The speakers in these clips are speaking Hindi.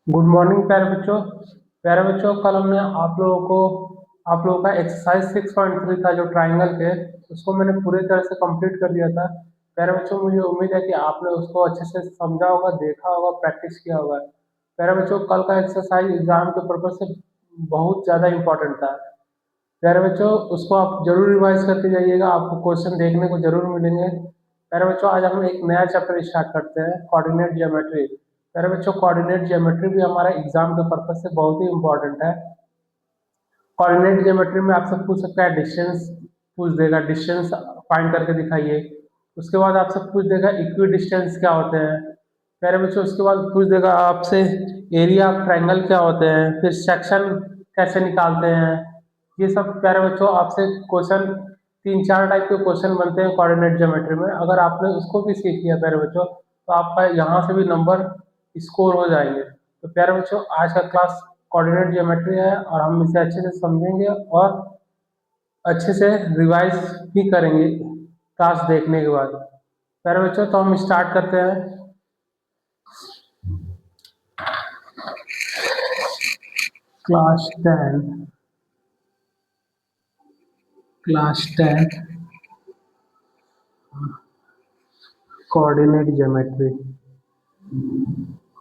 गुड मॉर्निंग प्यारे बच्चों, कल हमने आप लोगों का एक्सरसाइज 6.3 था जो ट्राइंगल के, उसको मैंने पूरी तरह से कंप्लीट कर दिया था। प्यारे बच्चों, मुझे उम्मीद है कि आपने उसको अच्छे से समझा होगा, देखा होगा, प्रैक्टिस किया होगा। प्यारे बच्चों, कल का एक्सरसाइज एग्जाम के पर्पज से बहुत ज़्यादा इंपॉर्टेंट था। प्यारे बच्चों, उसको आप जरूर रिवाइज करके जाइएगा, आपको क्वेश्चन देखने को जरूर मिलेंगे। प्यारे बच्चों, आज हम एक नया चैप्टर स्टार्ट करते हैं, कोऑर्डिनेट ज्योमेट्री। प्यारे बच्चों, कोऑर्डिनेट ज्योमेट्री भी हमारा एग्जाम के पर्पज से बहुत ही इंपॉर्टेंट है। कोऑर्डिनेट ज्योमेट्री में आपसे पूछ सकता है, डिस्टेंस पूछ देगा, डिस्टेंस फाइंड करके दिखाइए। उसके बाद आपसे पूछ देगा इक्वी डिस्टेंस क्या होते हैं। प्यारे बच्चों, उसके बाद पूछ देगा आपसे एरिया ऑफ ट्रायंगल क्या होते हैं, फिर सेक्शन कैसे निकालते हैं। ये सब प्यारे बच्चों आपसे क्वेश्चन, तीन चार टाइप के क्वेश्चन बनते हैं कोऑर्डिनेट ज्योमेट्री में। अगर आपने उसको भी सीख लिया प्यारे बच्चों, तो आपका यहाँ से भी नंबर स्कोर हो जाएंगे। तो प्यारे बच्चों, आज का क्लास कोऑर्डिनेट ज्योमेट्री है और हम इसे अच्छे से समझेंगे और अच्छे से रिवाइज भी करेंगे क्लास देखने के बाद। प्यारे बच्चों, तो हम स्टार्ट करते हैं। Class 10, class 10 coordinate geometry.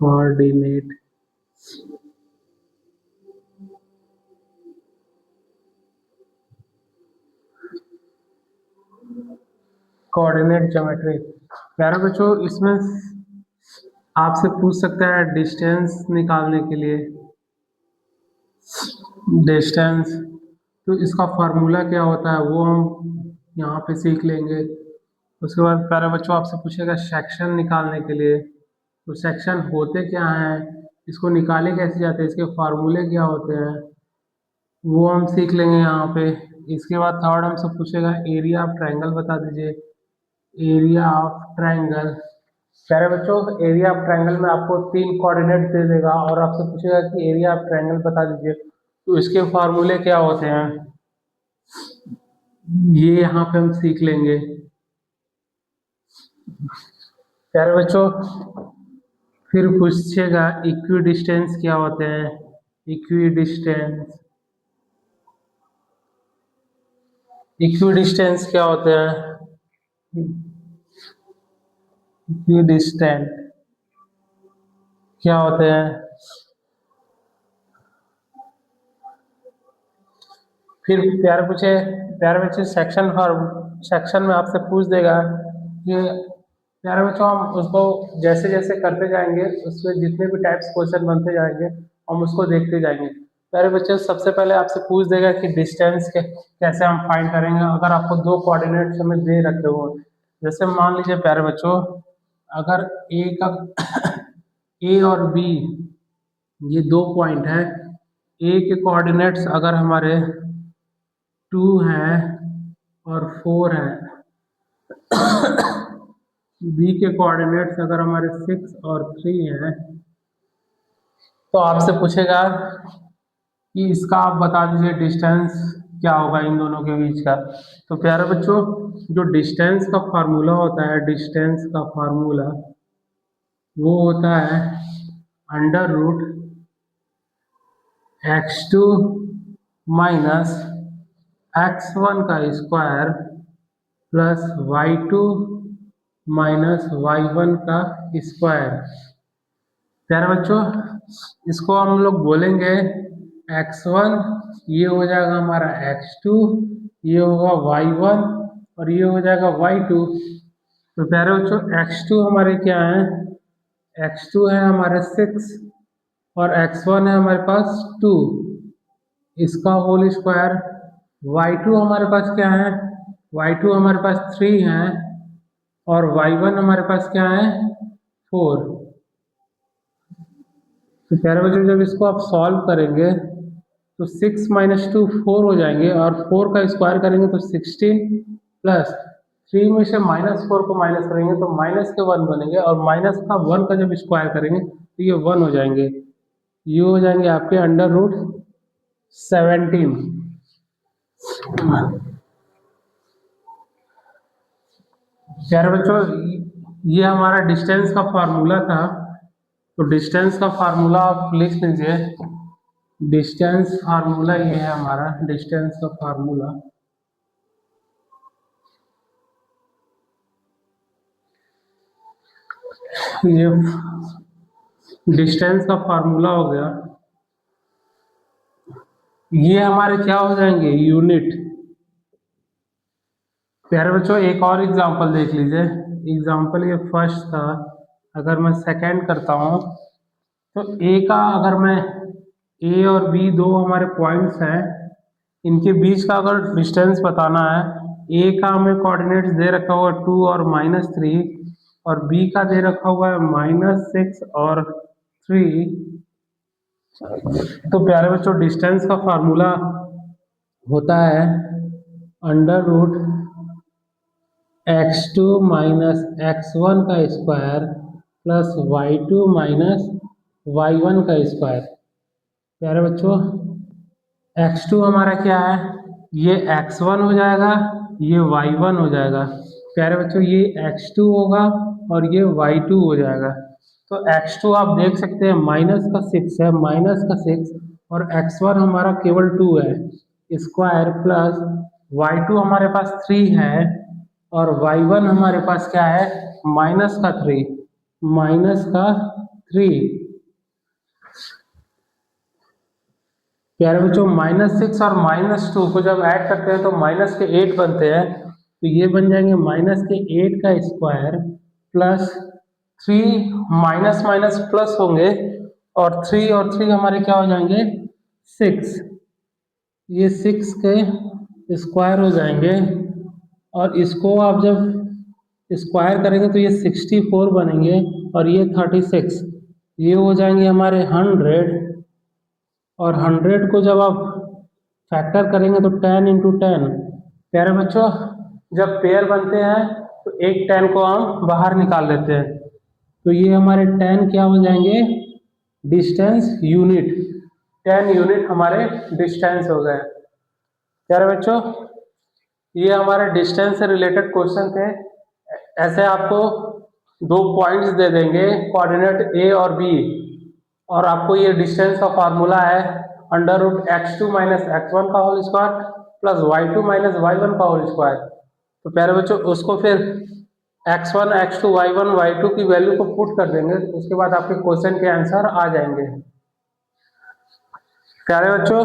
Coordinate coordinate geometry. प्यारे बच्चों, इसमें आपसे पूछ सकता है डिस्टेंस निकालने के लिए, डिस्टेंस, तो इसका फार्मूला क्या होता है वो हम यहाँ पे सीख लेंगे। उसके बाद प्यारे बच्चों आपसे पूछेगा सेक्शन निकालने के लिए, तो सेक्शन होते क्या हैं, इसको निकाले कैसे जाते हैं, इसके फार्मूले क्या होते हैं, वो हम सीख लेंगे यहाँ पे। इसके बाद थर्ड हमसे पूछेगा एरिया ऑफ ट्रायंगल बता दीजिए। एरिया ऑफ ट्रायंगल, प्यारे बच्चों, एरिया ऑफ ट्रायंगल में आपको तीन कोऑर्डिनेट दे देगा और आपसे पूछेगा कि एरिया ऑफ ट्रायंगल बता दीजिए, तो इसके फार्मूले क्या होते हैं, ये यहाँ पे हम सीख लेंगे। प्यारे बच्चों, फिर पूछेगा इक्वी डिस्टेंस क्या होते हैं। इक्वी डिस्टेंस, इक्वी डिस्टेंस क्या होते हैं। इक्वी डिस्टेंस क्या होते हैं। फिर प्यारे बच्चे सेक्शन में आपसे पूछ देगा कि, प्यारे बच्चों, हम उसको जैसे जैसे करते जाएंगे उसमें जितने भी टाइप्स क्वेश्चन बनते जाएंगे हम उसको देखते जाएंगे। प्यारे बच्चे, सबसे पहले आपसे पूछ देगा कि डिस्टेंस के कैसे हम फाइंड करेंगे अगर आपको दो कोऑर्डिनेट्स हमें दे रखे हो। जैसे मान लीजिए प्यारे बच्चों, अगर ए का ए और बी, ये दो पॉइंट है। ए के कोऑर्डिनेट्स अगर हमारे 2 है और 4 है, बी के कोऑर्डिनेट्स अगर हमारे 6 और 3 है, तो आपसे पूछेगा कि इसका आप बता दीजिए डिस्टेंस क्या होगा इन दोनों के बीच का। तो प्यारे बच्चों, जो डिस्टेंस का फार्मूला होता है, डिस्टेंस का फार्मूला वो होता है under root x2 minus x1 का square plus y2 minus y1 का स्क्वायर। प्यारे बच्चों, इसको हम लोग बोलेंगे x1, ये हो जाएगा हमारा x2, ये होगा y1 और ये हो जाएगा y2। तो प्यारे बच्चों, x2 हमारे क्या है, x2 है हमारे 6 और x1 है हमारे पास 2, इसका होल स्क्वायर। y2 हमारे पास क्या है, y2 हमारे पास 3 है और y1 हमारे पास क्या है, 4। तो प्यारे बच्चों, जब इसको आप सॉल्व करेंगे तो 6 माइनस 2 4 हो जाएंगे और 4 का स्क्वायर करेंगे तो 16 प्लस 3 में से -4 को माइनस करेंगे तो माइनस के 1 बनेंगे और माइनस का 1 का जब स्क्वायर करेंगे तो ये 1 हो जाएंगे। ये हो जाएंगे आपके अंडर रूट 17। प्यारे बच्चों, ये हमारा डिस्टेंस का फार्मूला था। तो डिस्टेंस का फार्मूला आप लिख लीजिए। डिस्टेंस फार्मूला ये है हमारा, डिस्टेंस का फार्मूला ये डिस्टेंस का फार्मूला हो गया। ये हमारे क्या हो जाएंगे, यूनिट। प्यारे बच्चों एक और एग्जांपल देख लीजिए। एग्जांपल ये फर्स्ट था, अगर मैं सेकंड करता हूँ तो ए का, अगर मैं ए और बी दो हमारे पॉइंट्स हैं, इनके बीच का अगर डिस्टेंस बताना है, ए का हमें कोऑर्डिनेट्स दे रखा हुआ 2 और -3 और बी का दे रखा हुआ है -6 और 3। तो प्यारे बच्चों डिस्टेंस का फार्मूला होता है √x2 माइनस x1 का square plus y2 minus y1 का स्क्वायर। प्यारे बच्चों x2 हमारा क्या है, ये x1 हो जाएगा, ये y1 हो जाएगा। प्यारे बच्चों ये x2 होगा और ये y2 हो जाएगा। तो x2 आप देख सकते हैं -6 है, -6 और x1 हमारा केवल 2 है, स्क्वायर प्लस y2 हमारे पास 3 है और y1 हमारे पास क्या है, -3। प्यारे बच्चों -6 और -2 को जब ऐड करते हैं तो -8 बनते हैं। तो ये बन जाएंगे -8 का square plus 3 minus minus plus होंगे और 3 हमारे क्या हो जाएंगे, 6। ये 6 के स्क्वायर हो जाएंगे और इसको आप जब स्क्वायर करेंगे तो ये 64 बनेंगे और ये 36, ये हो जाएंगे हमारे 100। और 100 को जब आप फैक्टर करेंगे तो 10 × 10। प्यारे बच्चों जब पेयर बनते हैं तो एक 10 को हम बाहर निकाल लेते हैं, तो ये हमारे 10 क्या हो जाएंगे, डिस्टेंस यूनिट। 10 यूनिट हमारे डिस्टेंस हो गए। प्यारे बच्चों ये हमारे डिस्टेंस से रिलेटेड क्वेश्चन थे। ऐसे आपको दो पॉइंट्स दे देंगे, कोऑर्डिनेट ए और बी, और आपको ये डिस्टेंस का फार्मूला है √x2 माइनस x1 का whole square plus y2 minus y1 का होल स्क्वायर। तो प्यारे बच्चों उसको फिर x1 x2 y1 y2 की वैल्यू को पुट कर देंगे, उसके बाद आपके क्वेश्चन के आंसर आ जाएंगे। प्यारे बच्चों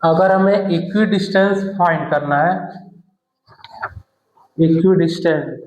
अगर हमें इक्वी डिस्टेंस फाइंड करना है, इक्वी डिस्टेंस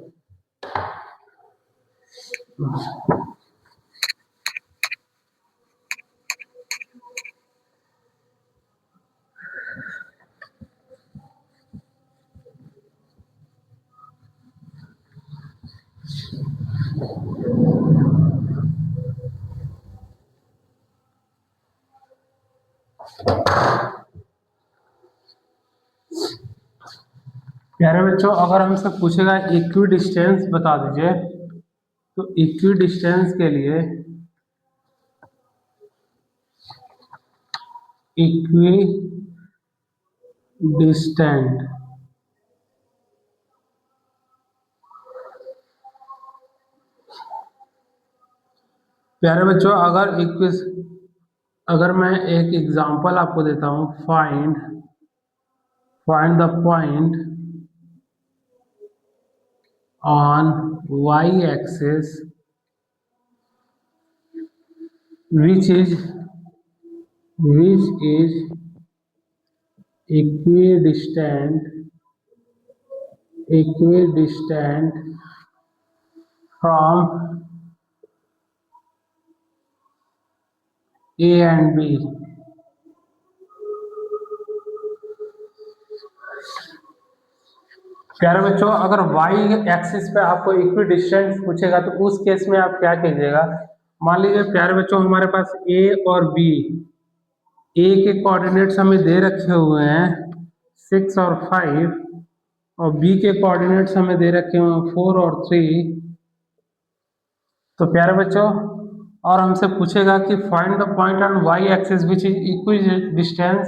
प्यारे बच्चों अगर हमसे पूछेगा इक्वी डिस्टेंस बता दीजिए, तो इक्वी डिस्टेंस के लिए इक्वी डिस्टेंट प्यारे बच्चों अगर मैं एक एग्जांपल आपको देता हूं, find the point on y-axis which is equidistant from A and B। प्यारे बच्चों अगर y एक्सिस पे आपको इक्वी डिस्टेंस पूछेगा तो उस केस में आप क्या कीजिएगा, मान लीजिए प्यारे बच्चों हमारे पास a और b, a के कोऑर्डिनेट्स हमें दे रखे हुए हैं 6 और 5 और b के कोऑर्डिनेट्स हमें दे रखे हुए हैं 4 और 3। तो प्यारे बच्चों और हमसे पूछेगा कि find the point on y axis which is equi distance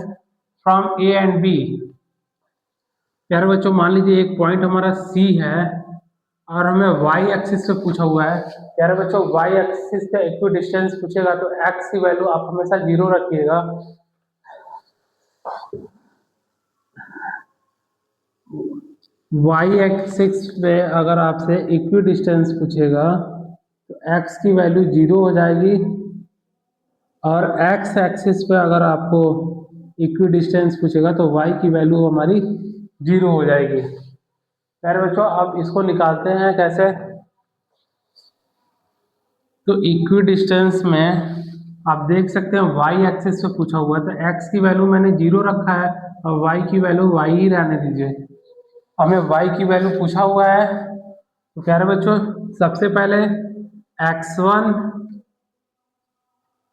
from a and b। प्यारे बच्चों मान लीजिए एक पॉइंट हमारा C है और हमें वाई एक्सिस पे पूछा हुआ है। यार बच्चों वाई एक्सिस पे इक्वी डिस्टेंस पूछेगा तो एक्स की वैल्यू आप हमेशा 0 रखिएगा। वाई एक्सिस पे अगर आपसे इक्वी डिस्टेंस पूछेगा तो एक्स की वैल्यू 0 हो जाएगी, और एक्स एक्सिस पे अगर आपको इक्वी डिस्टेंस पूछेगा तो वाई की वैल्यू हमारी 0 हो जाएगी। यार बच्चों अब इसको निकालते हैं कैसे। तो इक्वी डिस्टेंस में आप देख सकते हैं वाई एक्सिस पे पूछा हुआ है तो एक्स की वैल्यू मैंने 0 रखा है और वाई की वैल्यू वाई ही रहने दीजिए। हमें वाई की वैल्यू पूछा हुआ है तो प्यारे बच्चों सबसे पहले x1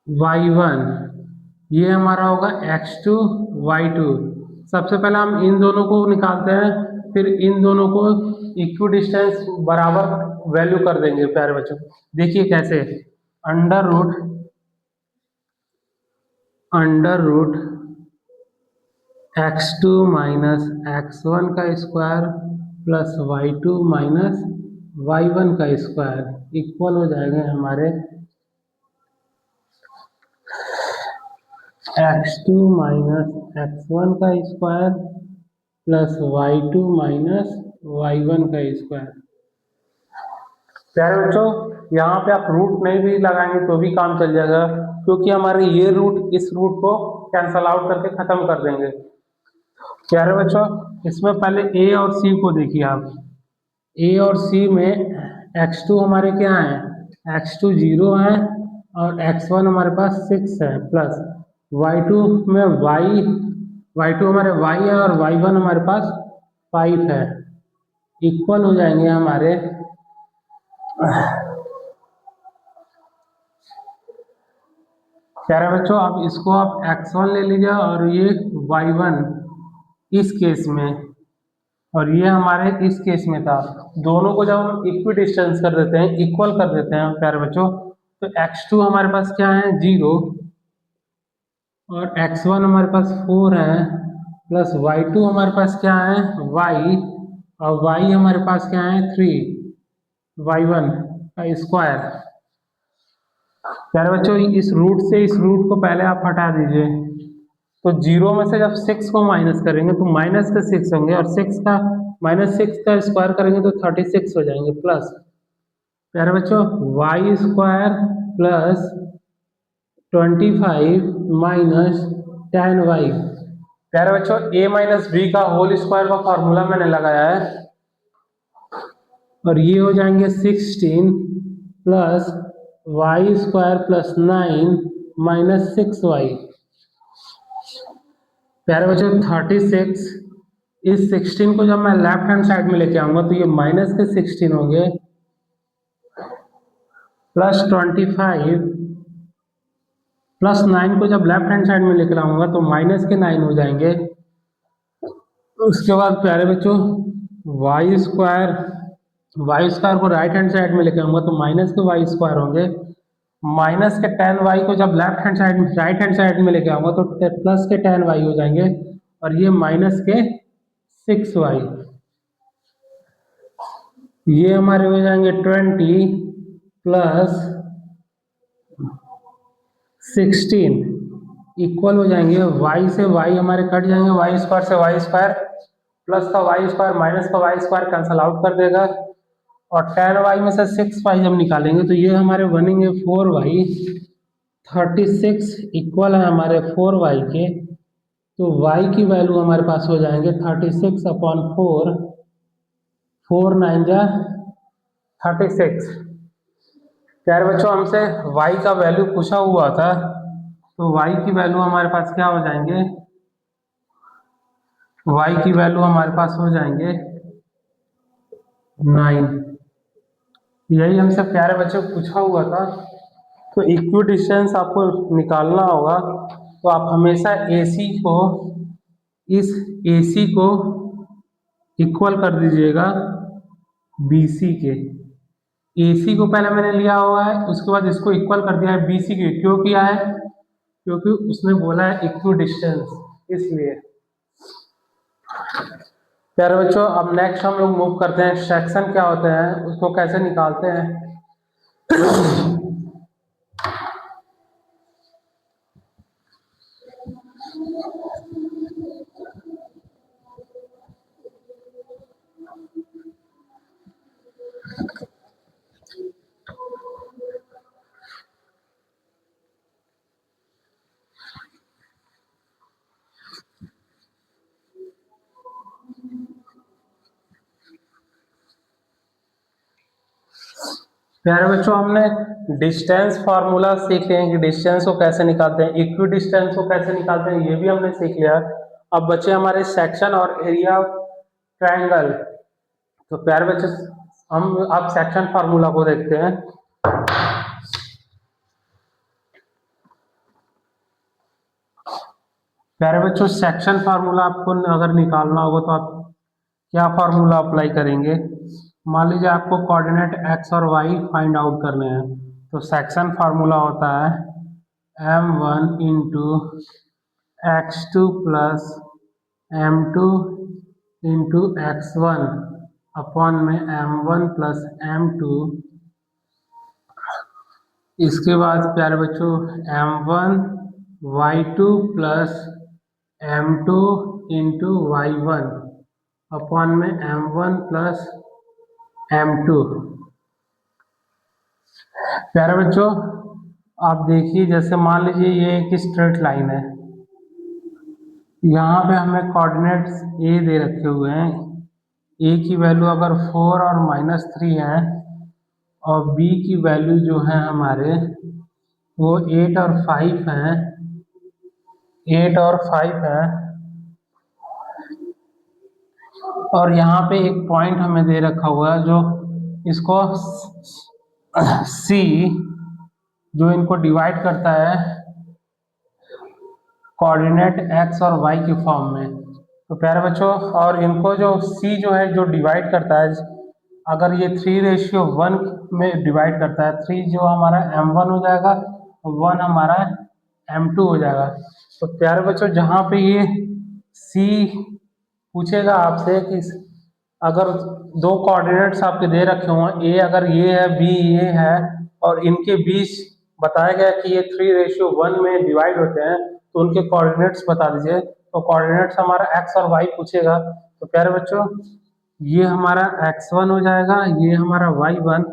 y1 ये हमारा होगा x2 y2। सबसे पहले हम इन दोनों को निकालते हैं, फिर इन दोनों को इक्वी डिस्टेंस बराबर वैल्यू कर देंगे। प्यारे बच्चों देखिए कैसे, under root x2 minus x1 का square plus y2 minus y1 का स्क्वायर इक्वल हो जाएगा हमारे x2 माइनस x1 का square plus y2 minus y1 का स्क्वायर। प्यारे बच्चों यहाँ पे आप रूट नहीं भी लगाएंगे तो भी काम चल जाएगा, क्योंकि हमारे ये रूट इस रूट को कैंसल आउट करके खत्म कर देंगे। प्यारे बच्चों इसमें पहले a और c को देखिए आप। a और c में x2 हमारे क्या है, x2 0 है और x1 हमारे पास 6 है, प्लस y2 में y2 हमारे y है और y1 हमारे पास 5 है, इक्वल हो जाएंगे हमारे प्यारे बच्चों अब इसको आप x1 ले लीजिए और ये y1 इस केस में और ये हमारे इस केस में था। दोनों को जब हम इक्वी डिस्टेंस कर देते हैं, इक्वल कर देते हैं प्यारे बच्चों, तो x2 हमारे पास क्या है 0 और x1 हमारे पास 4 है, प्लस y2 हमारे पास क्या है y और y हमारे पास क्या है 3 y1 का स्क्वायर। प्यारे बच्चों इस रूट से इस रूट को पहले आप हटा दीजिए, तो 0 में से जब 6 को माइनस करेंगे तो माइनस के 6 होंगे और 6 का -6 का स्क्वायर करेंगे तो 36 हो जाएंगे, प्लस प्यारे बच्चों Y square plus 25 minus 10y। प्यारे बच्चों a माइनस बी का होल स्क्वायर का फॉर्मूला मैंने लगाया है और ये हो जाएंगे 16 plus y square plus 9 minus 6y। प्यारे बच्चों 36 इस 16 को जब मैं लेफ्ट हैंड साइड में लेके आऊंगा तो ये माइनस के 16 होंगे, प्लस 25 प्लस 9 को जब लेफ्ट हैंड साइड में लेकर आऊंगा तो माइनस के 9 हो जाएंगे। उसके बाद प्यारे बच्चों वाई स्क्वायर को राइट हैंड साइड में लेकर आऊंगा तो माइनस के वाई स्क्वायर होंगे, माइनस के 10y को जब left hand side right hand side में लेके आऊंगा तो प्लस के 10y हो जाएंगे और ये माइनस के 6y। ये हमारे हो जाएंगे 20 प्लस 16 इक्वल हो जाएंगे y से y हमारे कट जाएंगे, वाई स्क्वायर से वाई स्क्वायर, प्लस का वाई स्क्वायर माइनस का वाई स्क्वायर कैंसल आउट कर देगा और 10y में से 6y जब निकालेंगे तो ये हमारे बनेंगे 4y। 36 इक्वल है हमारे 4y के, तो y की वैल्यू हमारे पास हो जाएंगे 36 अपॉन 4, 4 9 जा 36। प्यारे बच्चों हमसे y का वैल्यू पूछा हुआ था तो y की वैल्यू हमारे पास क्या हो जाएंगे, y की वैल्यू हमारे पास हो जाएंगे 9। यही हमसे प्यारे बच्चों पूछा हुआ था। तो इक्वी डिस्टेंस आपको निकालना होगा तो आप हमेशा AC को इस AC को इक्वल कर दीजिएगा BC के। AC को पहले मैंने लिया हुआ है, उसके बाद इसको इक्वल कर दिया है BC के। क्यों किया है, क्योंकि उसने बोला है इक्वी डिस्टेंस, इसलिए। प्यारे बच्चों, अब नेक्स्ट हम लोग मूव करते हैं सेक्शन क्या होते हैं उसको कैसे निकालते हैं। प्यारे बच्चों, हमने डिस्टेंस फार्मूला सीख लिया है कि डिस्टेंस को कैसे निकालते हैं, इक्वी डिस्टेंस को कैसे निकालते हैं ये भी हमने सीख लिया। अब बचे हमारे सेक्शन और एरिया ऑफ ट्रायंगल। तो प्यारे बच्चों, हम अब सेक्शन फार्मूला को देखते हैं। प्यारे बच्चों, सेक्शन फार्मूला आपको अगर निकालना होगा तो आप क्या फार्मूला अप्लाई करेंगे। मान लीजिए आपको कोऑर्डिनेट एक्स और वाई फाइंड आउट करने हैं, तो सेक्शन फार्मूला होता है m1 into x2 plus m2 into x1 upon में m1 प्लस m2। इसके बाद प्यारे बच्चों m1 y2 plus m2 into y1 upon में m1 प्लस m2। प्यारे बच्चों, आप देखिए जैसे मान लीजिए ये एक स्ट्रेट लाइन है, यहाँ पे हमें कोऑर्डिनेट्स ए दे रखे हुए हैं। ए की वैल्यू अगर 4 और -3 है और बी की वैल्यू जो है हमारे वो 8 और 5 है, 8 और 5 है। और यहाँ पे एक पॉइंट हमें दे रखा हुआ है जो इसको सी जो इनको डिवाइड करता है कोऑर्डिनेट एक्स और वाई के फॉर्म में। तो प्यारे बच्चों, और इनको जो सी जो है जो डिवाइड करता है, अगर ये 3:1 में डिवाइड करता है, 3 जो हमारा m1 हो जाएगा, 1 हमारा m2 हो जाएगा। तो प्यारे बच्चों, जहाँ पे ये सी पूछेगा आपसे कि अगर दो कोऑर्डिनेट्स आपके दे रखे हुए हैं, ए अगर ये है बी ये है और इनके बीच बताया गया कि ये 3:1 में डिवाइड होते हैं, तो उनके कोऑर्डिनेट्स बता दीजिए। तो कोऑर्डिनेट्स हमारा एक्स और वाई पूछेगा। तो प्यारे बच्चों, ये हमारा x1 हो जाएगा, ये हमारा y1,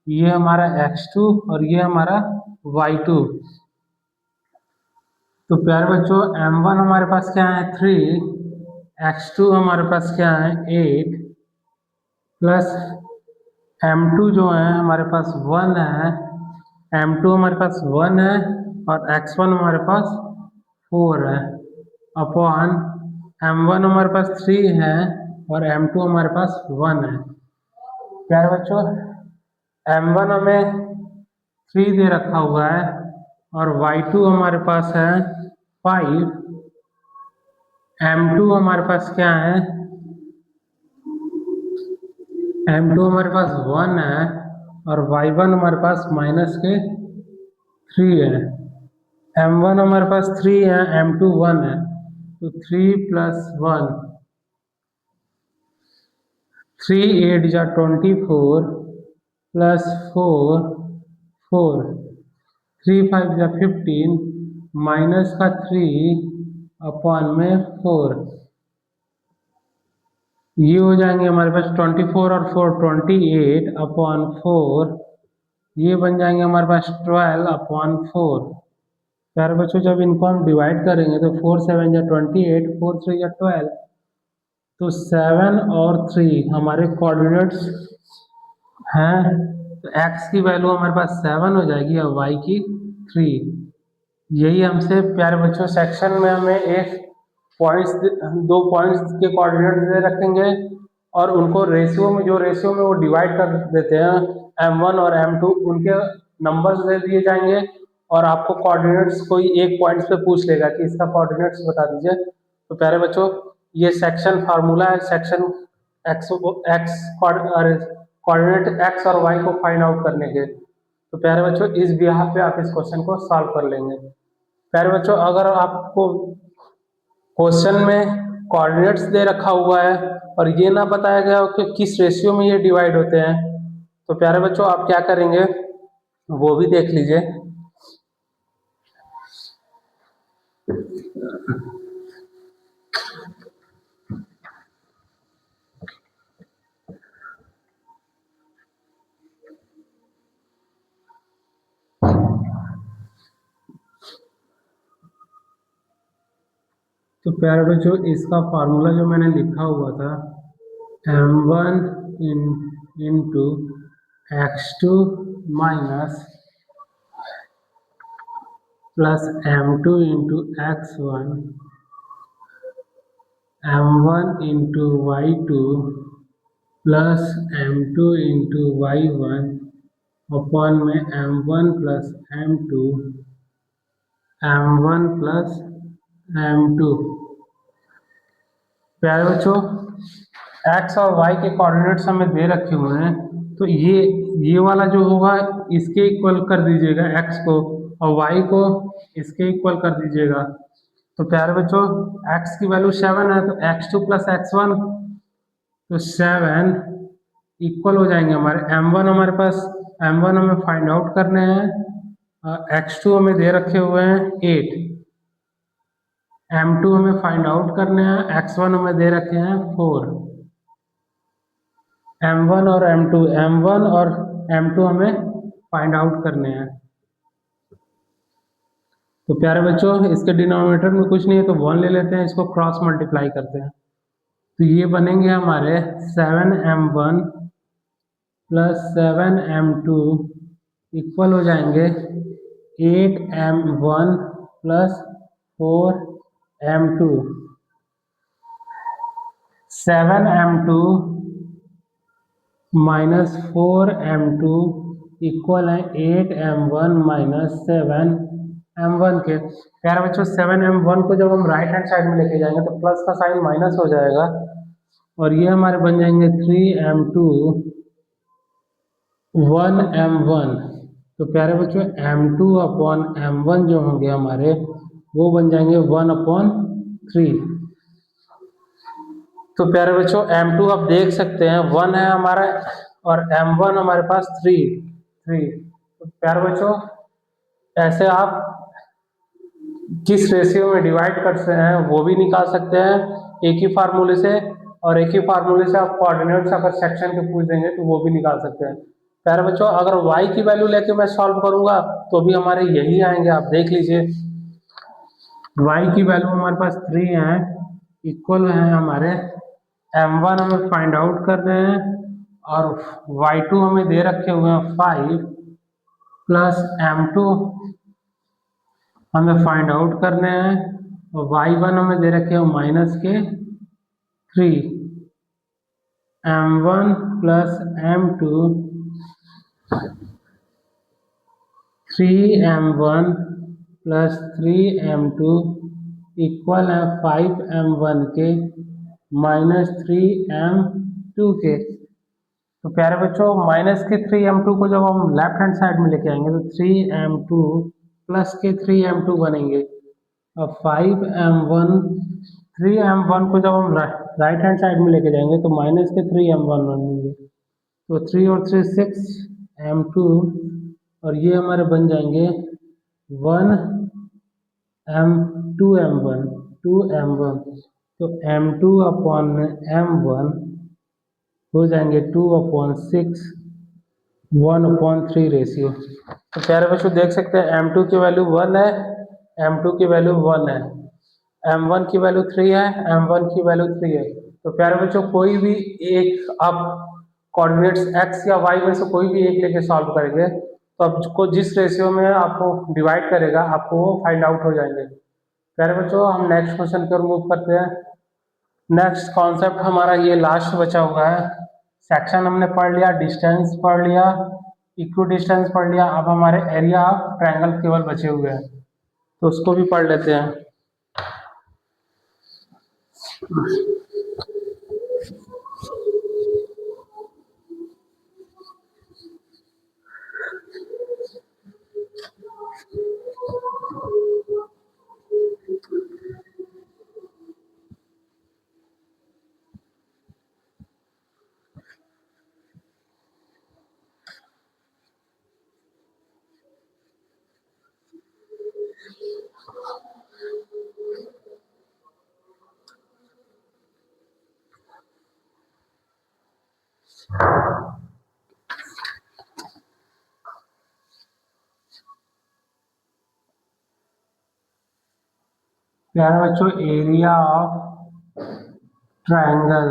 ये हमारा x2 और ये हमारा y2। तो प्यारे बच्चों, m1 हमारे पास क्या है 3, x2 हमारे पास क्या है 8 प्लस m2 जो है हमारे पास 1 है, m2 हमारे पास 1 है और x1 हमारे पास 4 है अपॉन m1 हमारे पास 3 है और m2 हमारे पास 1 है। प्यारे बच्चों, m1 हमें 3 दे रखा हुआ है और y2 हमारे पास है 5, m2 हमारे पास क्या है, m2 हमारे पास 1 है और y1 हमारे पास -3 है। m1 हमारे पास 3 है, m2 1 है, तो 3 + 1, 3 8 जा 24 प्लस 4 4, 3 5 जा 15 माइनस का 3 अपॉन में 4। ये हो जाएंगे हमारे पास 24 और 4 28 अपॉन 4। ये बन जाएंगे हमारे पास 12 अपॉन 4। प्यारे बच्चों, जब इनको हम डिवाइड करेंगे तो 4 7 जा 28, 4 3 जा 12, तो 7 और 3 हमारे कोऑर्डिनेट्स हैं। तो x की वैल्यू हमारे पास 7 हो जाएगी और y की 3। यही हमसे प्यारे बच्चों सेक्शन में हमें एक पॉइंट्स, 2 पॉइंट्स के कोऑर्डिनेट्स दे रखेंगे और उनको रेशियो में, जो रेशियो में वो डिवाइड कर देते हैं m1 और m2, उनके नंबर्स दे दिए जाएंगे और आपको कोऑर्डिनेट्स कोई एक पॉइंट्स पे पूछ लेगा कि इसका कोऑर्डिनेट्स बता दीजिए। तो प्यारे बच्चों, ये सेक्शन फार्मूला है सेक्शन एक्स कोऑर्डिनेट एक्स और वाई को फाइंड आउट करने के। तो प्यारे बच्चों, इस बिहाफ पे आप इस क्वेश्चन को सॉल्व कर लेंगे। प्यारे बच्चों, अगर आपको क्वेश्चन में कोऑर्डिनेट्स दे रखा हुआ है और ये ना बताया गया हो कि किस रेशियो में ये डिवाइड होते हैं। तो प्यारे बच्चों आप क्या करेंगे वो भी देख लीजिए। तो प्यारे बच्चों इसका फार्मूला जो मैंने लिखा हुआ था m1 into x2 minus plus m2 into x1 m1 into y2 plus m2 into y1 upon में m1 plus m2 m1 plus m2। प्यारे बच्चों x और y के कोऑर्डिनेट्स हमें दे रखे हुए हैं तो ये वाला जो होगा इसके इक्वल कर दीजिएगा x को और y को इसके इक्वल कर दीजिएगा। तो प्यारे बच्चों x की वैल्यू 7 है तो x2 प्लस x1 तो 7 इक्वल हो जाएंगे हमारे m1 हमारे पास m1 हमें फाइंड आउट करने हैं x2 हमें दे रखे हुए हैं 8 m2 हमें फाइंड आउट करने हैं x1 हमें दे रखे हैं 4 m1 और m2 हमें फाइंड आउट करने हैं। तो प्यारे बच्चों इसके डिनोमिनेटर में कुछ नहीं है तो 1 ले लेते हैं, इसको क्रॉस मल्टीप्लाई करते हैं तो ये बनेंगे हमारे 7m1 प्लस 7m2 इक्वल हो जाएंगे 8m1 plus 4m2। 7m2 minus 4m2 equal है 8m1 माइनस 7m1 के। प्यारे बच्चों 7m1 को जब हम राइट हैंड साइड में लेके जाएंगे तो प्लस का साइन माइनस हो जाएगा और ये हमारे बन जाएंगे 3m2 1m1। तो प्यारे बच्चों m2 अपॉन m1 जो होंगे हमारे वो बन जाएंगे 1/3। तो प्यारे बच्चों m2 आप देख सकते हैं 1 है हमारा और m1 हमारे पास 3। तो प्यारे बच्चों ऐसे आप किस रेशियो में डिवाइड कर सकते हैं वो भी निकाल सकते हैं एक ही फार्मूले से और एक ही फार्मूले से आप कोऑर्डिनेट्स अगर सेक्शन के पूछ देंगे तो वो भी निकाल सकते हैं। प्यारे बच्चों अगर y की वैल्यू लेके मैं सॉल्व करूंगा तो भी हमारे यही आएंगे, आप देख लीजिए y की वैल्यू हमारे पास 3 है इक्वल है हमारे m1 हमें फाइंड आउट कर रहे हैं और y2 हमें दे रखे हुए हैं 5 प्लस m2 हमें फाइंड आउट करने हैं और y1 हमें दे रखे हैं माइनस के 3 m1 plus m2 3m1 plus 3m2 equal है 5m1 के माइनस 3m2 के। तो प्यारे बच्चों माइनस के 3m2 को जब हम लेफ्ट हैंड साइड में लेके आएंगे तो 3m2 प्लस के 3m2 बनेंगे और 5m1 3m1 को जब हम राइट हैंड साइड में लेके जाएंगे तो माइनस के 3m1 बनेंगे तो 3 और 3 6m2 और ये हमारे बन जाएंगे 2m1 तो m2 अपॉन m1 हो जाएंगे 2/6 1/3 रेशियो। तो प्यारे बच्चों देख सकते हैं m2 की वैल्यू 1 है, m2 की वैल्यू 1 है, m1 की वैल्यू 3 है, m1 की वैल्यू 3 है। तो प्यारे बच्चों कोई भी एक आप कोऑर्डिनेट्स x या y में से कोई भी एक लेके सॉल्व करेंगे तो आपको जिस रेशियो में आपको डिवाइड करेगा आपको वो फाइंड आउट हो जाएंगे। प्यारे बच्चों हम नेक्स्ट क्वेश्चन पर मूव करते हैं। नेक्स्ट कॉन्सेप्ट हमारा ये लास्ट बचा हुआ है। सेक्शन हमने पढ़ लिया, डिस्टेंस पढ़ लिया, इक्वी डिस्टेंस पढ़ लिया, अब हमारे एरिया ऑफ ट्रायंगल केवल बचे हुए हैं तो उसको भी पढ़ लेते हैं। प्यारे बच्चों एरिया ऑफ ट्रायंगल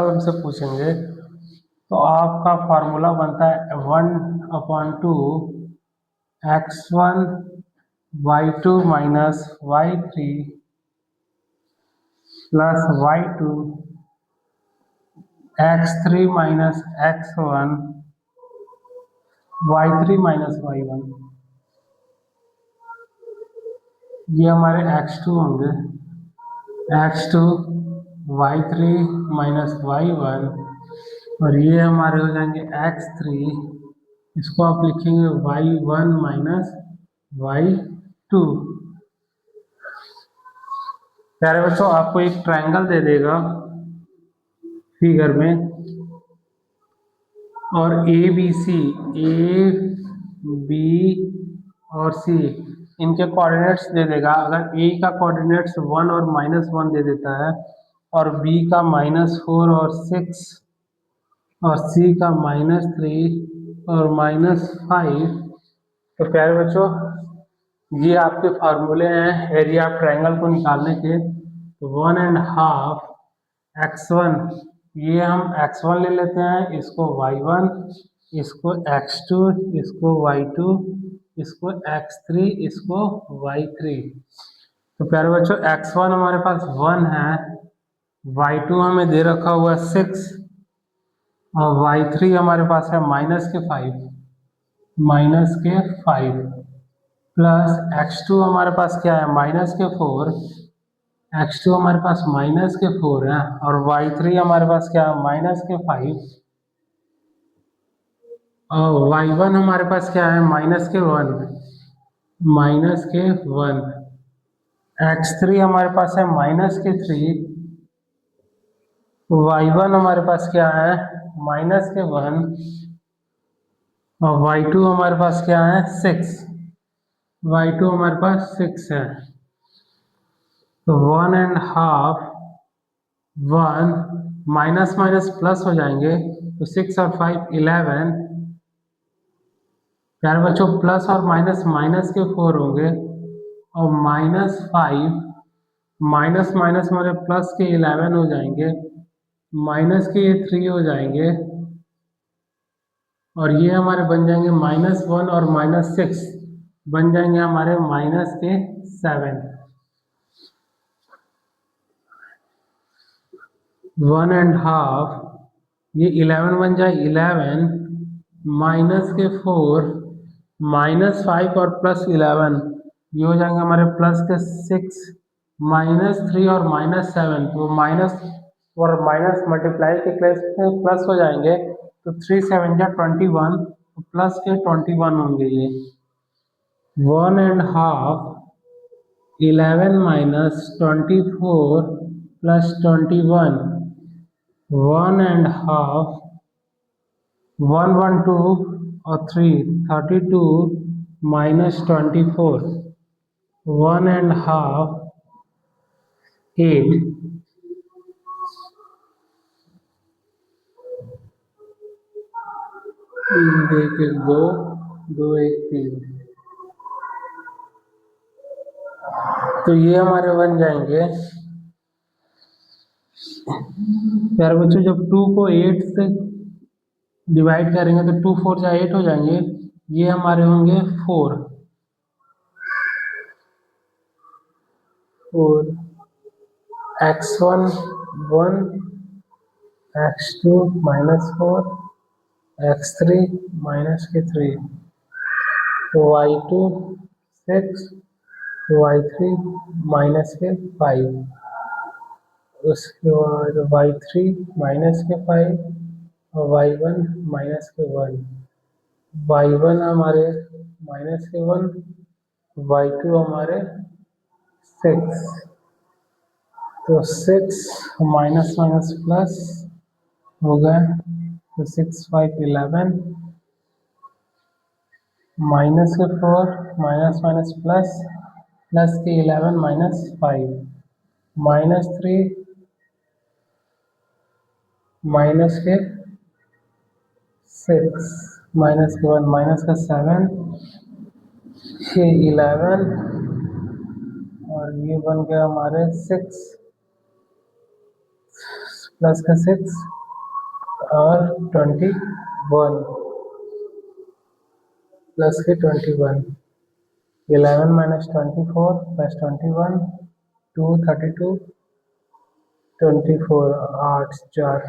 हमसे पूछेंगे तो आपका फार्मूला बनता है 1/2 x1 y2 minus y3 plus y2 x3 minus x1 y3 minus y1। ये हमारे x2 होंगे, x2 y3 माइनस y1 और ये हमारे हो जाएंगे x3, इसको आप लिखेंगे y1 माइनस y2। प्यारे बच्चों आपको एक ट्रायंगल दे देगा फिगर में और ए बी और सी इनके कोऑर्डिनेट्स दे देगा। अगर ए का कोऑर्डिनेट्स 1 और -1 दे देता है और बी का -4 और 6 और सी का -3 और -5, तो प्यारे बच्चों ये आपके फार्मूले हैं एरिया ऑफ ट्रायंगल को निकालने के। तो 1.5 x1, ये हम x1 ले लेते हैं, इसको y1, इसको x2, इसको y2, इसको x3, इसको y3। तो प्यारे बच्चों x1 हमारे पास 1 है, y2 हमें दे रखा हुआ 6 और y3 हमारे पास है -5 प्लस x2 हमारे पास क्या है -4, x2 हमारे पास -4 है और y3 हमारे पास क्या है -5 और y1 हमारे पास क्या है -1 x3 हमारे पास है -3, y1 हमारे पास क्या है -1 और y2 हमारे पास क्या है 6, y2 हमारे पास 6 है। तो 1.5 1 माइनस माइनस प्लस हो जाएंगे, तो 6 और 5 11। प्यारे बच्चों प्लस और माइनस माइनस के 4 होंगे और -5 माइनस माइनस हमारे प्लस के 11 हो जाएंगे, माइनस के ये 3 हो जाएंगे और ये हमारे बन जाएंगे -1 और -6 बन जाएंगे हमारे -7। 1.5 ये 11 बन जाए 11 -4 -5 और +11 ये हो जाएंगे हमारे प्लस के 6 -3 और -7, तो माइनस और माइनस मल्टीप्लाई के प्लस हो जाएंगे, तो 3 7 जा 21, तो प्लस के 21 होंगे ये। 1.5 11 -24 +21 1.5 1 1 2 और 3 32 -24 1.5 8 1 2 2 1 3। तो ये हमारे बन जाएंगे प्यारे बच्चों, जब 2 को 8 से डिवाइड करेंगे तो 2 4 जा 8 हो जाएंगे, ये हमारे होंगे 4 x1 1 x2 -4 x3 -3 y2 6 y3 -5, उसके बाद y3 -5 और y1 -1, y1 हमारे -1, y2 हमारे 6, तो 6 माइनस माइनस प्लस हो गए, तो 6 5 11 माइनस के 4 माइनस माइनस प्लस प्लस के 11 -5 -3 माइनस के 6 माइनस के 1 माइनस का 7 ये 11 और ये बन गया हमारे 6 प्लस का 6 और 21 प्लस के 21, 11 माइनस 24 प्लस 21, 2 32, 24, 8 4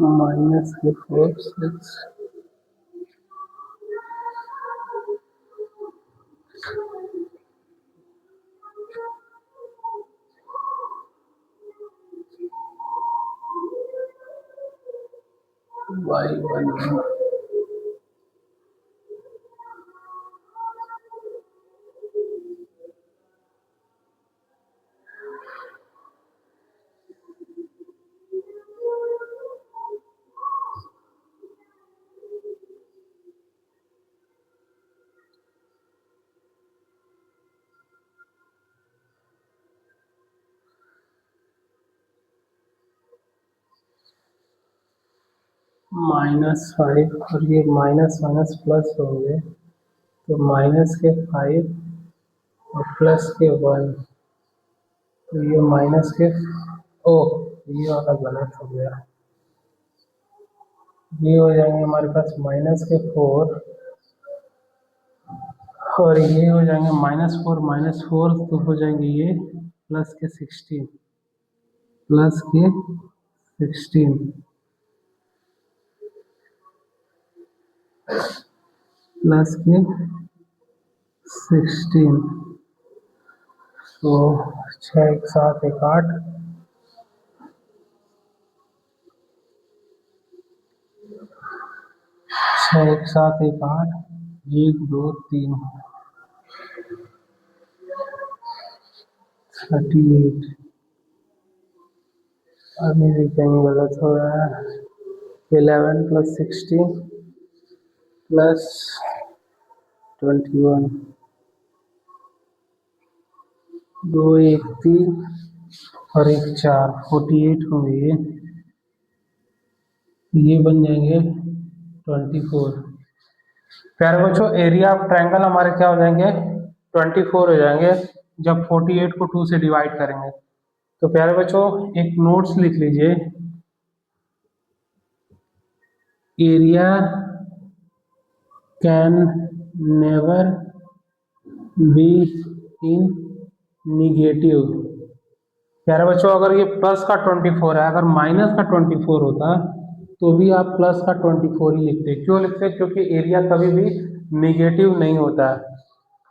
माइनस के 4 6 y1 -5 और ये माइनस माइनस प्लस होंगे तो माइनस के 5 और प्लस के 1, तो ये माइनस के ये वाला गलत हो गया। ये हो जाएंगे हमारे पास -4 और ये हो जाएंगे -4 तो हो जाएंगे ये प्लस के 16 प्लस के 16 प्लस के 16 तो 6 1 7 1 8 6 1 7 1 8 1 2 3 38। अभी भी कहीं गलत हो रहा है। 11 प्लस 16 प्लस 21, 2 1 3 और 1 4, 48 होंगे ये बन जाएंगे 24। प्यारे बच्चों एरिया ऑफ ट्रायंगल हमारे क्या हो जाएंगे 24 हो जाएंगे जब 48 को 2 से डिवाइड करेंगे। तो प्यारे बच्चों एक नोट्स लिख लीजिए, area can never be in negative. प्यारे बच्चों अगर ये प्लस का 24 है, अगर माइनस का 24 होता तो भी आप प्लस का 24 ही लिखते। क्यों लिखते? क्योंकि एरिया कभी भी निगेटिव नहीं होता है।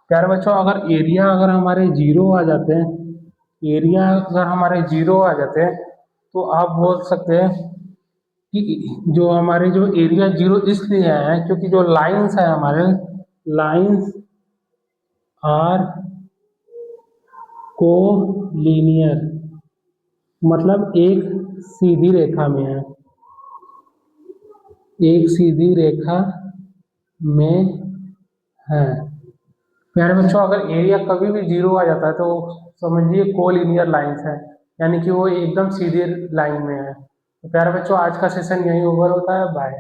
प्यारे बच्चों अगर हमारे जीरो आ जाते हैं, एरिया अगर हमारे जीरो आ जाते हैं तो आप बोल सकते हैं कि जो हमारे जो एरिया जीरो इसलिए आए हैं क्योंकि जो लाइंस है हमारे लाइंस आर को लीनियर, मतलब एक सीधी रेखा में है, एक सीधी रेखा में है। प्यारे बच्चों अगर एरिया कभी भी जीरो आ जाता है तो समझिए कोलिनियर लाइंस है, यानी कि वो एकदम सीधी लाइन में है। तो प्यारे बच्चों आज का सेशन यहीं ओवर होता है। बाय।